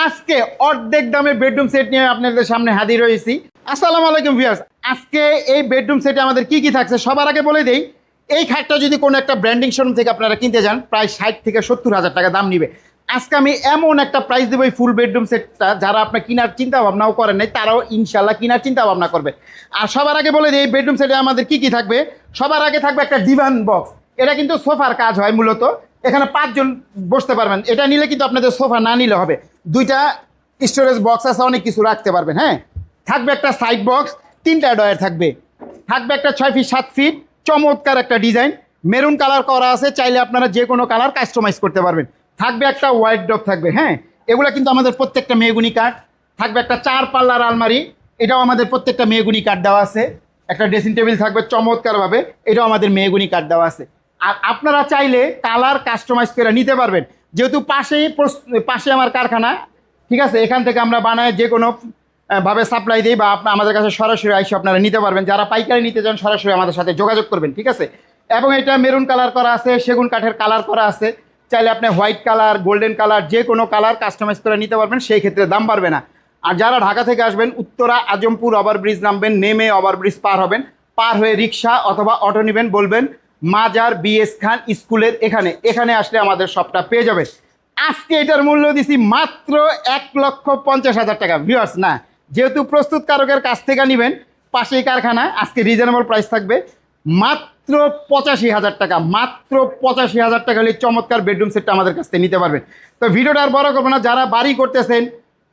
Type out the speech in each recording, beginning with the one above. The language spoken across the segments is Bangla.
আজকে অর্ধেক দামে বেডরুম সেট নিয়ে আপনাদের সামনে হাজির হয়েছি। আসসালামু আলাইকুম ভিউয়ার্স। আজকে এই বেডরুম সেটে আমাদের কি কি থাকছে সবার আগে বলে দেই। এই খাটটা যদি কোনো একটা ব্র্যান্ডিং শোরুম থেকে আপনারা কিনতে যান প্রায় 60 থেকে 70 হাজার টাকা দাম নিবে। আজকে আমি এমন একটা প্রাইস দেবো এই ফুল বেডরুম সেটটা, যারা আপনার কেনার চিন্তা ভাবনাও করেন নাই তারাও ইনশাল্লাহ কেনার চিন্তা ভাবনা করবে। আর সবার আগে বলে দিই এই বেডরুম সেটে আমাদের কি কি থাকবে। সবার আগে থাকবে একটা ডিভান বক্স। এটা কিন্তু সোফার কাজ হয় মূলত, এখানে 5 জন বসতে পারবেন। এটা নিলে কিন্তু আপনাদের সোফা না নিলে হবে। দুইটা স্টোরেজ বক্স আছে, অনেক কিছু রাখতে পারবেন। হ্যাঁ, থাকবে একটা সাইড বক্স, 3টা ডয়ার থাকবে। থাকবে একটা 6 ফিট 7 ফিট চমৎকার একটা ডিজাইন, মেরুন কালার করা আছে, চাইলে আপনারা যে কোনো কালার কাস্টমাইজ করতে পারবেন। থাকবে একটা হোয়াইট ড্রপ থাকবে। হ্যাঁ, এগুলো কিন্তু আমাদের প্রত্যেকটা মেহগুনি কাঠ। থাকবে একটা 4 পাল্লার আলমারি, এটাও আমাদের প্রত্যেকটা মেহগুনি কাঠ দেওয়া আছে। একটা ড্রেসিং টেবিল থাকবে চমৎকারভাবে, এটাও আমাদের মেহগুনি কাঠ দেওয়া আছে। আর আপনারা চাইলে কালার কাস্টমাইজ করে নিতে পারবেন, যেহেতু পাশে আমার কারখানা, ঠিক আছে। এখান থেকে আমরা বানায় যে কোনো ভাবে সাপ্লাই দিই, বা আমাদের কাছে সরাসরি আইসে আপনারা নিতে পারবেন। যারা পাইকারি নিতে চান সরাসরি আমাদের সাথে যোগাযোগ করবেন, ঠিক আছে। এবং এটা মেরুন কালার করা আছে, সেগুন কাঠের কালার করা আছে। চাইলে আপনি হোয়াইট কালার, গোল্ডেন কালার, যে কোনো কালার কাস্টমাইজ করে নিতে পারবেন, সেই ক্ষেত্রে দাম বাড়বে না। আর যারা ঢাকা থেকে আসবেন, উত্তরা আজমপুর ওভারব্রিজ নামবেন, নেমে ওভারব্রিজ পার হবেন, পার হয়ে রিক্সা অথবা অটো নেবেন, বলবেন মাজার বিএস খান স্কুলের এখানে আসলে আমাদের শপটা পেয়ে যাবে। আজকে এটার মূল্য দিছি মাত্র 1,50,000 টাকা। ভিউয়ার্স, না, যেহেতু প্রস্তুতকারকের কাছ থেকে নেবেন, পাশেই কারখানা, আজকে রিজনেবল প্রাইস থাকবে মাত্র 85,000 টাকা। মাত্র 85,000 টাকা হলে চমৎকার বেডরুম সেটটা আমাদের কাছ থেকে নিতে পারবেন। তো ভিডিওটা আর বড় করবো না। যারা বাড়ি করতেছেন,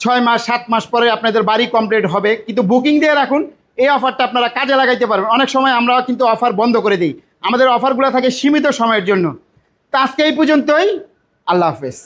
6 মাস 7 মাস পরে আপনাদের বাড়ি কমপ্লিট হবে, কিন্তু বুকিং দিয়ে রাখুন, এই অফারটা আপনারা কাজে লাগাইতে পারবেন। অনেক সময় আমরা কিন্তু অফার বন্ধ করে দিই, আমাদের অফারগুলো থাকে সীমিত সময়ের জন্য। তো আজকে এই পর্যন্তই। আল্লাহ হাফেজ।